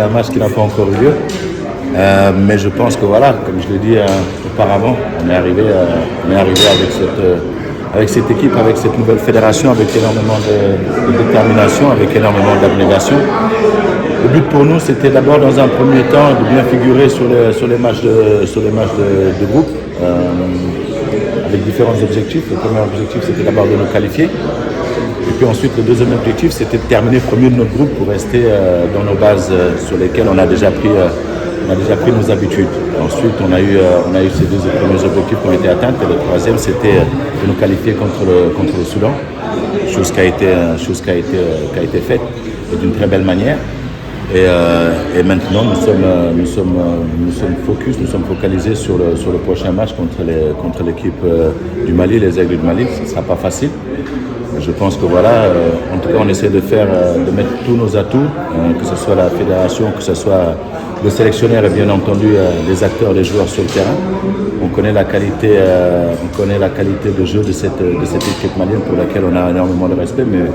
C'est un match qui n'a pas encore eu lieu, mais je pense que voilà, comme je l'ai dit auparavant, on est arrivé avec cette équipe, avec cette nouvelle fédération, avec énormément de détermination, avec énormément d'abnégation. Le but pour nous, c'était d'abord dans un premier temps de bien figurer sur les matchs de groupe, avec différents objectifs. Le premier objectif, c'était d'abord de nous qualifier. Et puis ensuite, le deuxième objectif, c'était de terminer premier de notre groupe pour rester dans nos bases sur lesquelles on a déjà pris nos habitudes. Ensuite, on a eu ces deux premiers objectifs qui ont été atteints. Et le troisième, c'était de nous qualifier contre le Soudan, chose qui a été faite et d'une très belle manière. Et maintenant, nous sommes focalisés sur le prochain match contre l'équipe du Mali, les Aigles du Mali. Ce ne sera pas facile. Je pense que voilà, en tout cas, on essaie de mettre tous nos atouts, que ce soit la fédération, que ce soit le sélectionneur et bien entendu les acteurs, les joueurs sur le terrain. On connaît la qualité de jeu de cette équipe malienne pour laquelle on a énormément de respect. Mais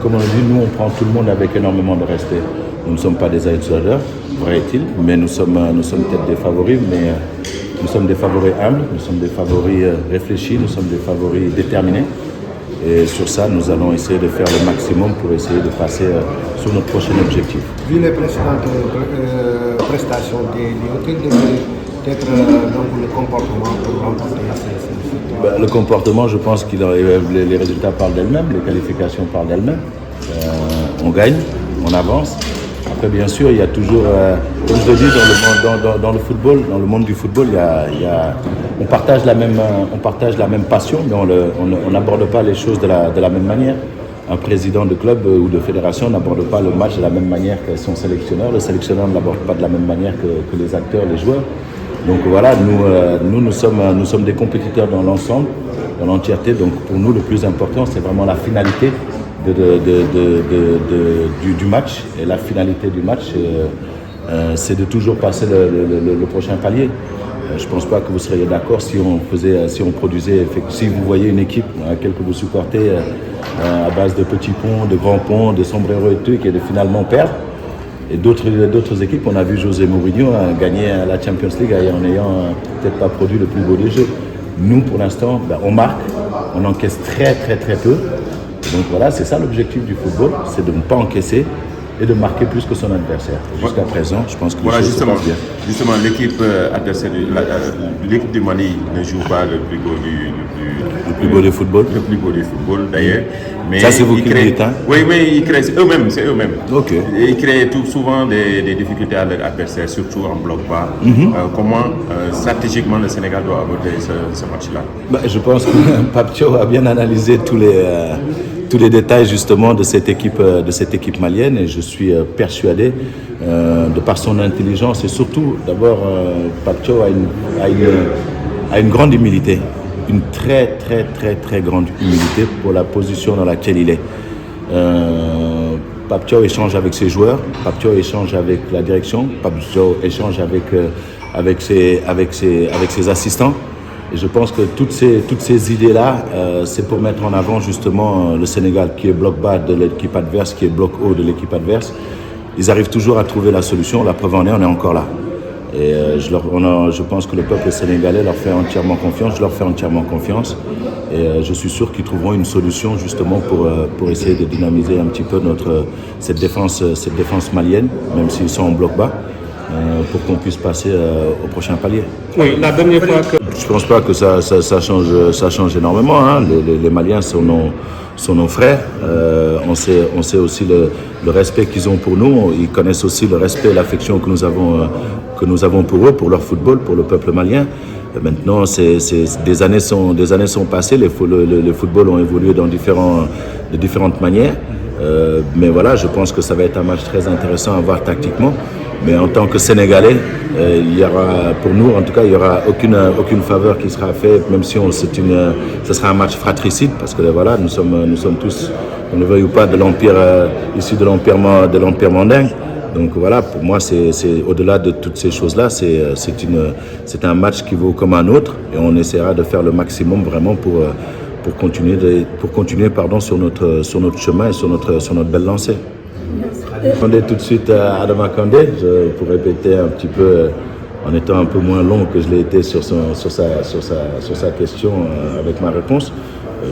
comme on le dit, nous, on prend tout le monde avec énormément de respect. Nous ne sommes pas des outsiders, vrai est-il, mais nous sommes peut-être des favoris, mais nous sommes des favoris humbles, nous sommes des favoris réfléchis, nous sommes des favoris déterminés. Et sur ça, nous allons essayer de faire le maximum pour essayer de passer sur notre prochain objectif. Vu les précédentes prestations des Lions, peut-être le comportement pour remporter cette Le comportement, je pense que les résultats parlent d'elles-mêmes, les qualifications parlent d'elles-mêmes. On gagne, on avance. Après, bien sûr, il y a toujours, comme je le dis, dans le football, dans le monde du football, on partage la même passion, mais on n'aborde pas les choses de la même manière. Un président de club ou de fédération n'aborde pas le match de la même manière que son sélectionneur. Le sélectionneur ne l'aborde pas de la même manière que les acteurs, les joueurs. Donc voilà, nous sommes des compétiteurs dans l'ensemble, dans l'entièreté. Donc pour nous, le plus important, c'est vraiment la finalité du match. Et la finalité du match, c'est de toujours passer le prochain palier. Je ne pense pas que vous seriez d'accord si on produisait, si vous voyez une équipe à laquelle vous supportez à base de petits ponts, de grands ponts, de sombreros et tout, et de finalement perdre. Et d'autres équipes, on a vu José Mourinho gagner la Champions League en ayant peut-être pas produit le plus beau des jeux. Nous, pour l'instant, on marque, on encaisse très très très peu. Donc voilà, c'est ça l'objectif du football, c'est de ne pas encaisser et de marquer plus que son adversaire. Jusqu'à présent, je pense que les choses se passent bien. Justement, l'équipe adversaire, l'équipe du Mali ne joue pas le plus beau du football. Le plus beau du football d'ailleurs. Mais ça, c'est vous qui le dites, hein? Oui, mais ils créent, c'est eux-mêmes. Ok. Et ils créent souvent des difficultés à leur adversaire, surtout en bloc bas. Comment stratégiquement le Sénégal doit aborder ce match-là? Je pense que Pape Thiaw a bien analysé tous les détails justement de cette équipe malienne, et je suis persuadé de par son intelligence et surtout d'abord Pape Thiaw a une grande humilité, une très très très très grande humilité pour la position dans laquelle il est. Pape Thiaw échange avec ses joueurs, Pape Thiaw échange avec la direction, Pape Thiaw échange avec ses assistants. Et je pense que toutes ces idées-là, c'est pour mettre en avant justement le Sénégal qui est bloc bas de l'équipe adverse, qui est bloc haut de l'équipe adverse. Ils arrivent toujours à trouver la solution. La preuve en est, on est encore là. Et je pense que le peuple sénégalais leur fait entièrement confiance. Je leur fais entièrement confiance. Et je suis sûr qu'ils trouveront une solution justement pour essayer de dynamiser un petit peu cette défense malienne, même s'ils sont en bloc bas. Pour qu'on puisse passer au prochain palier. Oui, la dernière fois que... Je ne pense pas que ça change énormément. Hein. Les Maliens sont nos frères. On sait aussi le respect qu'ils ont pour nous. Ils connaissent aussi le respect et l'affection que nous avons pour eux, pour leur football, pour le peuple malien. Et maintenant, des années sont passées. Les footballs ont évolué de différentes manières. Mais voilà, je pense que ça va être un match très intéressant à voir tactiquement. Mais en tant que Sénégalais, il y aura, pour nous en tout cas, il n'y aura aucune faveur qui sera faite, même si ce sera un match fratricide, parce que voilà, nous sommes tous, on ne veuille ou pas, de l'empire, issus de l'empire mandingue. Donc voilà, pour moi, c'est au-delà de toutes ces choses-là, c'est un match qui vaut comme un autre, et on essaiera de faire le maximum vraiment pour continuer sur notre chemin et sur notre belle lancée. Condé tout de suite à Adama Condé, pour répéter un petit peu, en étant un peu moins long que je l'ai été sur sa question avec ma réponse.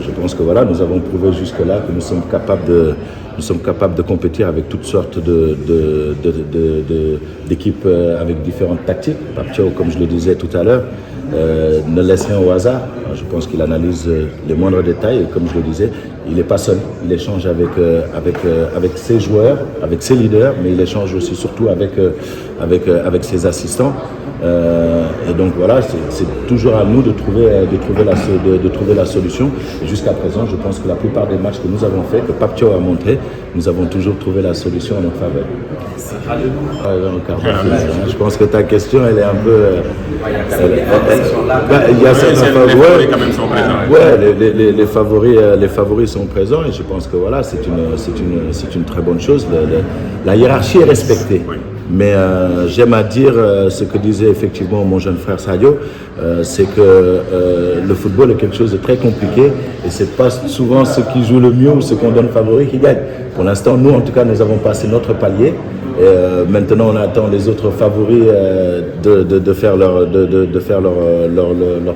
Je pense que voilà, nous avons prouvé jusque-là que nous sommes capables de compétir avec toutes sortes d'équipes avec différentes tactiques. Pape Thiaw, comme je le disais tout à l'heure, ne laisse rien au hasard. Je pense qu'il analyse les moindres détails et comme je le disais, il n'est pas seul. Il échange avec ses joueurs, avec ses leaders, mais il échange aussi surtout avec ses assistants. Et donc voilà, c'est toujours à nous de trouver la solution. Et jusqu'à présent, je pense que la plupart des matchs que nous avons faits, que Pape Thiaw a montré, nous avons toujours trouvé la solution en notre faveur. Je pense que ta question, elle est un peu... Il y a certains favoris quand même sont présents. Ouais, les favoris sont présents et je pense que voilà, c'est une très bonne chose. La hiérarchie est respectée. Mais j'aime à dire ce que disait effectivement mon jeune frère Sadio, c'est que le football est quelque chose de très compliqué et c'est pas souvent ceux qui jouent le mieux ou ceux qu'on donne favoris qui gagnent. Pour l'instant, nous en tout cas, nous avons passé notre palier. Et maintenant, on attend les autres favoris de faire leur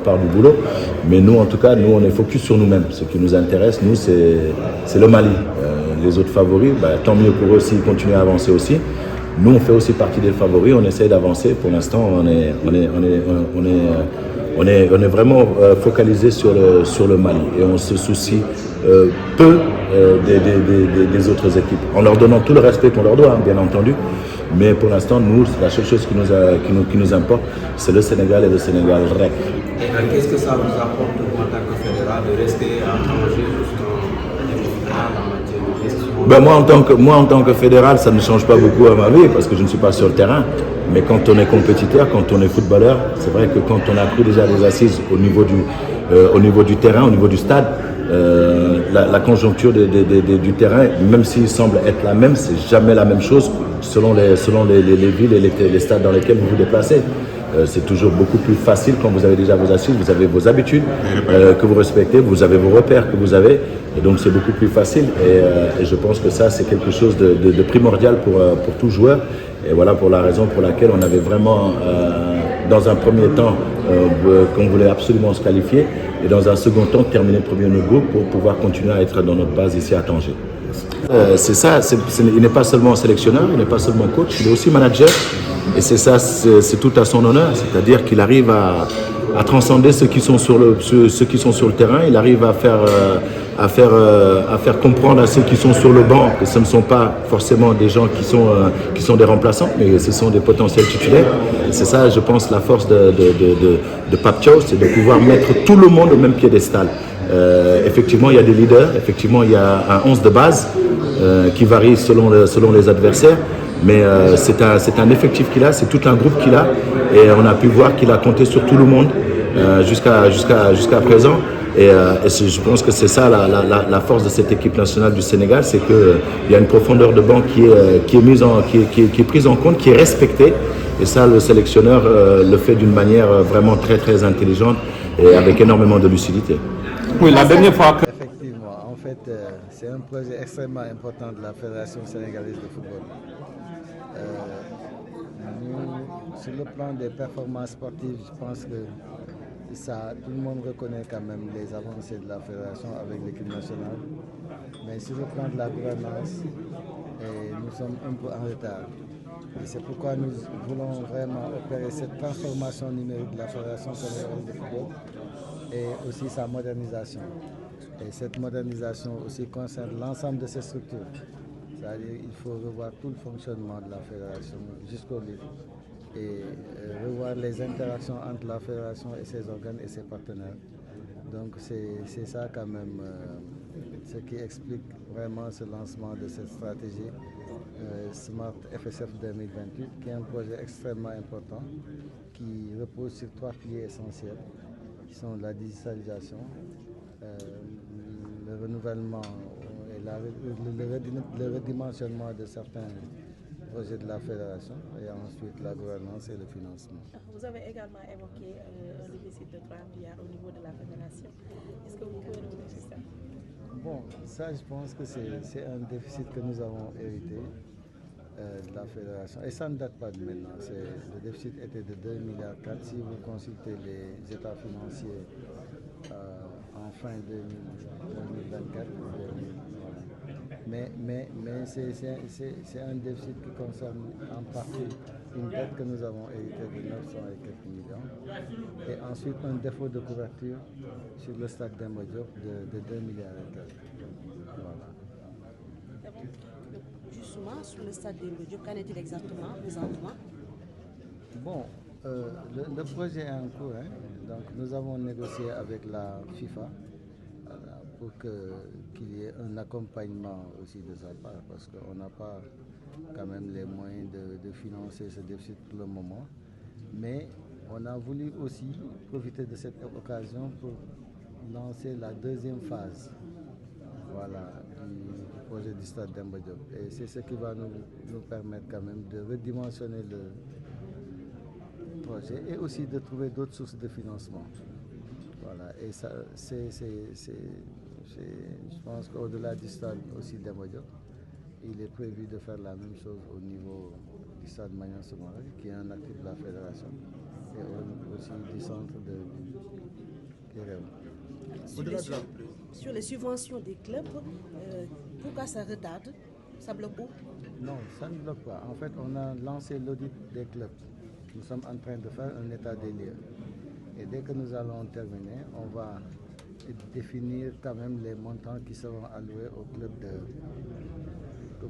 part du boulot. Mais nous, en tout cas, nous, on est focus sur nous-mêmes. Ce qui nous intéresse, nous, c'est le Mali. Les autres favoris, tant mieux pour eux s'ils continuent à avancer aussi. Nous, on fait aussi partie des favoris, on essaie d'avancer. Pour l'instant, on est vraiment focalisé sur le Mali et on se soucie peu des autres équipes, en leur donnant tout le respect qu'on leur doit, bien entendu. Mais pour l'instant, nous, la seule chose qui nous importe, c'est le Sénégal et le Sénégal REC. Qu'est-ce que ça vous apporte en tant que fédéral de rester à Tanger jusqu'en demi-finale en matière de gestion? Moi, en tant que fédéral, ça ne change pas beaucoup à ma vie parce que je ne suis pas sur le terrain. Mais quand on est compétiteur, quand on est footballeur, c'est vrai que quand on a pris déjà des assises au niveau du terrain, au niveau du stade, la conjoncture du terrain, même s'il semble être la même, c'est jamais la même chose selon les villes et les stades dans lesquels vous vous déplacez. C'est toujours beaucoup plus facile quand vous avez déjà vos assises, vous avez vos habitudes que vous respectez, vous avez vos repères que vous avez, et donc c'est beaucoup plus facile. Et je pense que ça, c'est quelque chose de primordial pour tout joueur. Et voilà pour la raison pour laquelle on avait vraiment, dans un premier temps, qu'on voulait absolument se qualifier, et dans un second temps, terminer premier de notre groupe pour pouvoir continuer à être dans notre base ici à Tanger. C'est ça, il n'est pas seulement sélectionneur, il n'est pas seulement coach, il est aussi manager. Et c'est ça, c'est tout à son honneur, c'est-à-dire qu'il arrive à transcender ceux qui sont sur le terrain, il arrive à faire comprendre à ceux qui sont sur le banc que ce ne sont pas forcément des gens qui sont des remplaçants, mais ce sont des potentiels titulaires. Et c'est ça, je pense, la force de Pape Thiaw, c'est de pouvoir mettre tout le monde au même piédestal. Effectivement, il y a des leaders, effectivement, il y a un 11 de base qui varie selon les adversaires. Mais c'est un effectif qu'il a, c'est tout un groupe qu'il a et on a pu voir qu'il a compté sur tout le monde jusqu'à présent et je pense que c'est ça la force de cette équipe nationale du Sénégal, c'est qu'il y a une profondeur de banc qui est prise en compte, qui est respectée et ça le sélectionneur le fait d'une manière vraiment très très intelligente et avec énormément de lucidité. Oui, la dernière fois que... Effectivement, en fait, c'est un projet extrêmement important de la Fédération sénégalaise de football. Nous, sur le plan des performances sportives, je pense que tout le monde reconnaît quand même les avancées de la Fédération avec l'équipe nationale. Mais sur le plan de la gouvernance, nous sommes un peu en retard. Et c'est pourquoi nous voulons vraiment opérer cette transformation numérique de la Fédération sénégalaise de football et aussi sa modernisation. Et cette modernisation aussi concerne l'ensemble de ces structures. C'est-à-dire qu'il faut revoir tout le fonctionnement de la fédération jusqu'au livre et revoir les interactions entre la fédération et ses organes et ses partenaires. Donc c'est ça quand même ce qui explique vraiment ce lancement de cette stratégie Smart FSF 2028, qui est un projet extrêmement important qui repose sur 3 piliers essentiels qui sont la digitalisation, le renouvellement et le redimensionnement de certains projets de la fédération et ensuite la gouvernance et le financement. Vous avez également évoqué un déficit de 3 milliards au niveau de la fédération. Est-ce que vous pouvez revenir sur ça? Bon, ça je pense que c'est un déficit que nous avons hérité de la fédération. Et ça ne date pas de maintenant. Le déficit était de 2,4 milliards. Si vous consultez les états financiers en fin 2024, mais c'est un déficit qui concerne en partie une dette que nous avons héritée de 900 et quelques millions. Et ensuite un défaut de couverture sur le stade Demba Diop de 2 milliards et quelques. Voilà. Justement, sur le stade Demba Diop, qu'en est-il exactement présentement? Bon, le projet est en cours. Donc nous avons négocié avec la FIFA pour qu'il y ait un accompagnement aussi de sa part, parce qu'on n'a pas quand même les moyens de financer ce déficit pour le moment. Mais on a voulu aussi profiter de cette occasion pour lancer la deuxième phase, voilà, du projet du stade Demba Diop. Et c'est ce qui va nous permettre quand même de redimensionner le projet et aussi de trouver d'autres sources de financement. Voilà, et ça, je pense qu'au-delà du stade aussi Demba Diop, il est prévu de faire la même chose au niveau du stade Maniang Soumaré, qui est un actif de la fédération, et aussi du centre de Kéréo. Sur les subventions des clubs, pourquoi ça retarde? Ça bloque où? Non, ça ne bloque pas. En fait, on a lancé l'audit des clubs. Nous sommes en train de faire un état des lieux. Et dès que nous allons terminer, on va définir quand même les montants qui seront alloués aux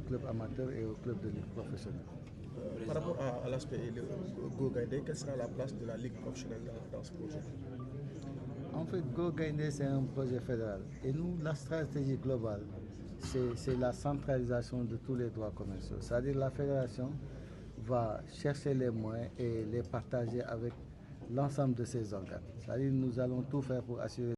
clubs amateurs et aux clubs de ligue professionnelle. Par rapport à l'aspect Go Gaindé, quelle sera la place de la ligue professionnelle dans ce projet? En fait, Go Gaindé, c'est un projet fédéral. Et nous, la stratégie globale, c'est la centralisation de tous les droits commerciaux. C'est-à-dire la fédération va chercher les moyens et les partager avec l'ensemble de ses organes. C'est-à-dire nous allons tout faire pour assurer